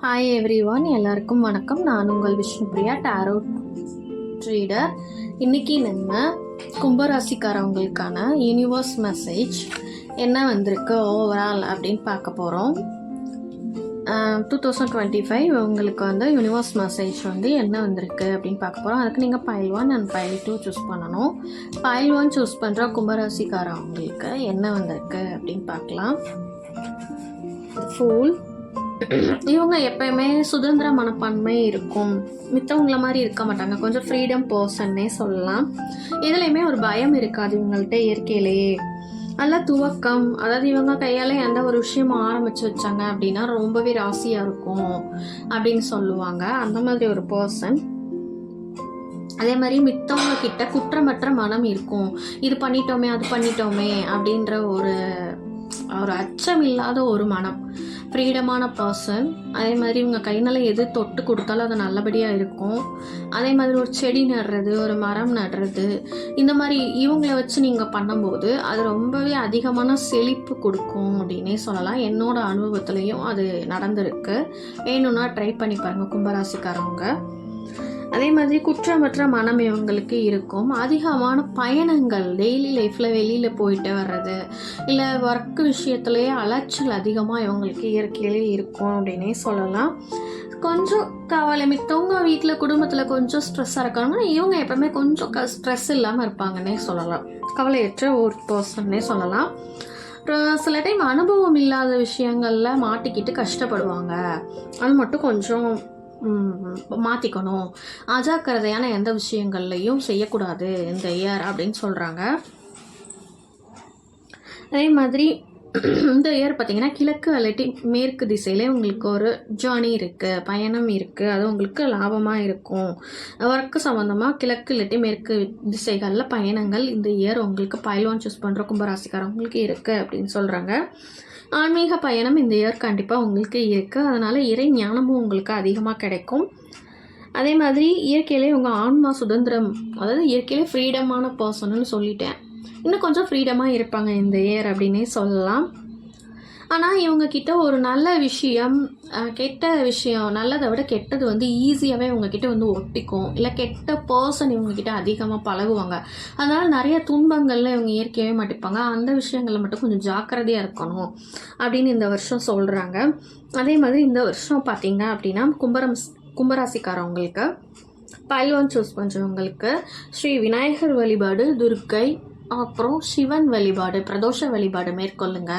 Hi everyone, எல்லாருக்கும் வணக்கம். நான் உங்கள் விஷ்ணுபிரியா, டாரோட் ரீடர். இன்னைக்கு நம்ம கும்பராசிக்காரவங்களுக்கான யூனிவர்ஸ் மெசேஜ் என்ன வந்திருக்கு ஓவரால் அப்படின்னு பார்க்க போகிறோம். 2025 உங்களுக்கு வந்து யூனிவர்ஸ் மெசேஜ் வந்து என்ன வந்திருக்கு அப்படின்னு பார்க்க போகிறோம். அதுக்கு நீங்கள் பைல் 1 அண்ட் பைல் 2 சூஸ் பண்ணணும். பைல் 1 சூஸ் பண்ணுற கும்பராசிக்காரவங்களுக்கு என்ன வந்திருக்கு அப்படின்னு பார்க்கலாம். ஃபூல். இவங்க எப்பயுமே சுதந்திர மனப்பான்மை இருக்கும், மித்தவங்கள மாதிரி இருக்க மாட்டாங்க, கொஞ்சம் ஃப்ரீடம் பர்சன்னே சொல்லலாம். இதுலையுமே ஒரு பயம் இருக்காது இவங்கள்ட்ட இயற்கையிலேயே. நல்லா துவக்கம், அதாவது இவங்க கையால் எந்த ஒரு விஷயம் ஆரம்பிச்சு வச்சாங்க அப்படின்னா ரொம்பவே ராசியாக இருக்கும் அப்படின்னு சொல்லுவாங்க. அந்த மாதிரி ஒரு பர்சன். அதே மாதிரி மித்தவங்க கிட்ட குற்றமற்ற மனம் இருக்கும். இது பண்ணிட்டோமே அது பண்ணிட்டோமே அப்படின்ற ஒரு அச்சம் இல்லாத ஒரு மனம், ஃப்ரீடமான பர்சன். அதே மாதிரி இவங்க கையினால எது தொட்டு கொடுத்தாலும் அது நல்லபடியாக இருக்கும். அதே மாதிரி ஒரு செடி நடுறது, ஒரு மரம் நடுறது, இந்த மாதிரி இவங்கள வச்சு நீங்கள் பண்ணும்போது அது ரொம்பவே அதிகமான செழிப்பு கொடுக்கும் அப்படின்னே சொல்லலாம். என்னோட அனுபவத்துலேயும் அது நடந்திருக்கு. வேணும்னா ட்ரை பண்ணி பாருங்கள் கும்பராசிக்காரவங்க. அதே மாதிரி குற்றமற்ற மனம் இவங்களுக்கு இருக்கும். அதிகமான பயணங்கள், டெய்லி லைஃப்பில் வெளியில் போயிட்டு வர்றது, இல்லை ஒர்க் விஷயத்துலேயே அலைச்சல் அதிகமாக இவங்களுக்கு இயற்கையிலே இருக்கும் அப்படின்னே சொல்லலாம். கொஞ்சம் கவலை, மித்தவங்க வீட்டில் குடும்பத்தில் கொஞ்சம் ஸ்ட்ரெஸ்ஸாக இருக்காங்கன்னா இவங்க எப்பவுமே கொஞ்சம் ஸ்ட்ரெஸ் இல்லாமல் இருப்பாங்கன்னே சொல்லலாம். கவலையற்ற ஒரு பர்சன்னே சொல்லலாம். சில டைம் அனுபவம் இல்லாத விஷயங்களில் மாட்டிக்கிட்டு கஷ்டப்படுவாங்க. அது மட்டும் கொஞ்சம் மாற்றிக்கணும். அஜாக்கிரதையான எந்த விஷயங்கள்லையும் செய்யக்கூடாது இந்த இயர் அப்படின்னு சொல்கிறாங்க. அதே மாதிரி இந்த இயர் பார்த்திங்கன்னா கிழக்கு அல்லட்டி மேற்கு திசையில் உங்களுக்கு ஒரு ஜேர்னி இருக்குது, பயணம் இருக்குது. அது உங்களுக்கு லாபமாக இருக்கும். ஒர்க்கு சம்மந்தமாக கிழக்கு இல்லாட்டி மேற்கு திசைகளில் பயணங்கள் இந்த இயர் உங்களுக்கு பைல் 1 சூஸ் பண்ணுற கும்பராசிக்காரவங்களுக்கு இருக்குது அப்படின்னு சொல்கிறாங்க. ஆன்மீக பயணம் இந்த இயர் கண்டிப்பாக உங்களுக்கு இருக்குது. அதனால் இறை ஞானமும் உங்களுக்கு அதிகமாக கிடைக்கும். அதே மாதிரி இயற்கையிலே உங்கள் ஆன்மா சுதந்திரம், அதாவது இயற்கையிலே ஃப்ரீடமான பர்சன்னு சொல்லிட்டேன். இன்னும் கொஞ்சம் ஃப்ரீடமாக இருப்பாங்க இந்த இயர் அப்படின்னே சொல்லலாம். ஆனால் இவங்கக்கிட்ட ஒரு நல்ல விஷயம், கெட்ட விஷயம், நல்லதை விட கெட்டது வந்து ஈஸியாகவே இவங்கக்கிட்ட வந்து ஒட்டிக்கும். இல்லை கெட்ட பர்சன் இவங்கக்கிட்ட அதிகமாக பழகுவாங்க. அதனால் நிறைய துன்பங்களில் இவங்க இயற்கையாகவே மாட்டிப்பாங்க. அந்த விஷயங்களில் மட்டும் கொஞ்சம் ஜாக்கிரதையாக இருக்கணும் அப்படின்னு இந்த வருஷம் சொல்கிறாங்க. அதே மாதிரி இந்த வருஷம் பார்த்திங்க அப்படின்னா கும்பராசிக்காரவங்களுக்கு பைல் 1 சூஸ் பண்ணுறவங்களுக்கு ஸ்ரீ விநாயகர் வழிபாடு, துர்க்கை, அப்புறம் சிவன் வழிபாடு, பிரதோஷ வழிபாடு மேற்கொள்ளுங்க.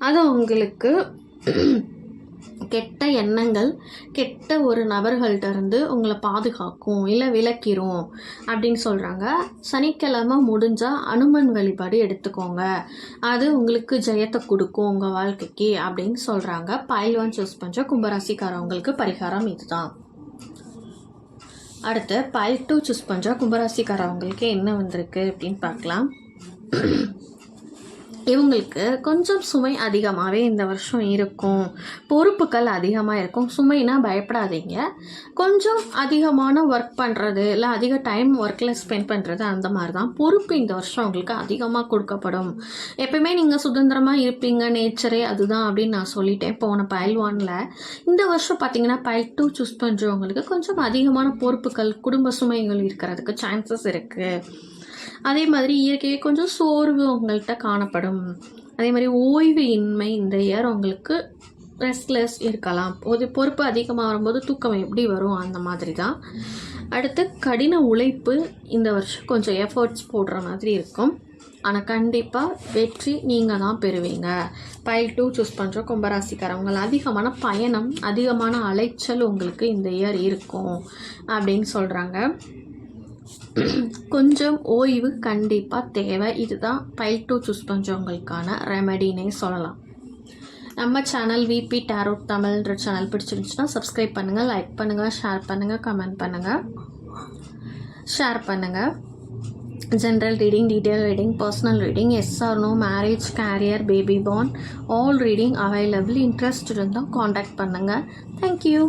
அது உங்களுக்கு கெட்ட எண்ணங்கள், கெட்ட ஒரு நபர்கள்ட்ட இருந்து உங்களை பாதுகாக்கும், இல்லை விலக்கிரும் அப்படின்னு சொல்கிறாங்க. சனிக்கிழமை முடிஞ்சால் அனுமன் வழிபாடு எடுத்துக்கோங்க, அது உங்களுக்கு ஜெயத்தை கொடுக்கும் உங்கள் வாழ்க்கைக்கு அப்படின்னு சொல்கிறாங்க. பைல் 1 சூஸ் பண்ணுற கும்பராசிக்காரவங்களுக்கு பரிகாரம் இதுதான். அடுத்து பைல் 2 சூஸ் பண்ணுற கும்பராசிக்காரவங்களுக்கு என்ன வந்திருக்கு அப்படின்னு பார்க்கலாம். இவங்களுக்கு கொஞ்சம் சுமை அதிகமாகவே இந்த வருஷம் இருக்கும். பொறுப்புகள் அதிகமாக இருக்கும். சுமைனா பயப்படாதீங்க. கொஞ்சம் அதிகமான ஒர்க் பண்ணுறது, இல்லை அதிக டைம் ஒர்க்கில் ஸ்பெண்ட் பண்ணுறது, அந்த மாதிரி தான். பொறுப்பு இந்த வருஷம் உங்களுக்கு அதிகமாக கொடுக்கப்படும். எப்பயுமே நீங்கள் சுதந்திரமாக இருப்பீங்க, நேச்சரே அதுதான் அப்படின்னு நான் சொல்லிட்டேன் போன பைல் 1ல். இந்த வருஷம் பார்த்தீங்கன்னா பைல் 2 சூஸ் பண்ணுறவங்களுக்கு கொஞ்சம் அதிகமான பொறுப்புகள், குடும்ப சுமைகள் இருக்கிறதுக்கு சான்சஸ் இருக்குது. அதே மாதிரி இயற்கையை கொஞ்சம் சோர்வு உங்கள்கிட்ட காணப்படும். அதே மாதிரி ஓய்வு இன்மை இந்த இயர் உங்களுக்கு ரெஸ்ட்லெஸ் இருக்கலாம். பொறுப்பு அதிகமாக வரும்போது தூக்கம் எப்படி வரும், அந்த மாதிரி தான். அடுத்து கடின உழைப்பு இந்த வருஷம் கொஞ்சம் எஃபர்ட்ஸ் போடுற மாதிரி இருக்கும். ஆனால் கண்டிப்பாக வெற்றி நீங்கள் தான் பெறுவீங்க. பைல் 2 சூஸ் பண்ணுற கும்பராசிக்காரவங்க அதிகமான பயணம், அதிகமான அலைச்சல் உங்களுக்கு இந்த இயர் இருக்கும் அப்படின்னு சொல்கிறாங்க. கொஞ்சம் ஓய்வு கண்டிப்பாக தேவை. இதுதான் பைல் 2 சூஸ் பண்ணுறவங்களுக்கான ரெமெடினே சொல்லலாம். நம்ம சேனல் விபி டாரோட் தமிழ்ன்ற சேனல் பிடிச்சிருந்துச்சுன்னா சப்ஸ்கிரைப் பண்ணுங்கள், லைக் பண்ணுங்கள், ஷேர் பண்ணுங்கள், கமெண்ட் பண்ணுங்கள், ஷேர் பண்ணுங்கள். General reading, detail reading, personal reading, yes or no, marriage, career, baby born, all reading available. Interest இருந்தால் காண்டாக்ட் பண்ணுங்கள். தேங்க்யூ.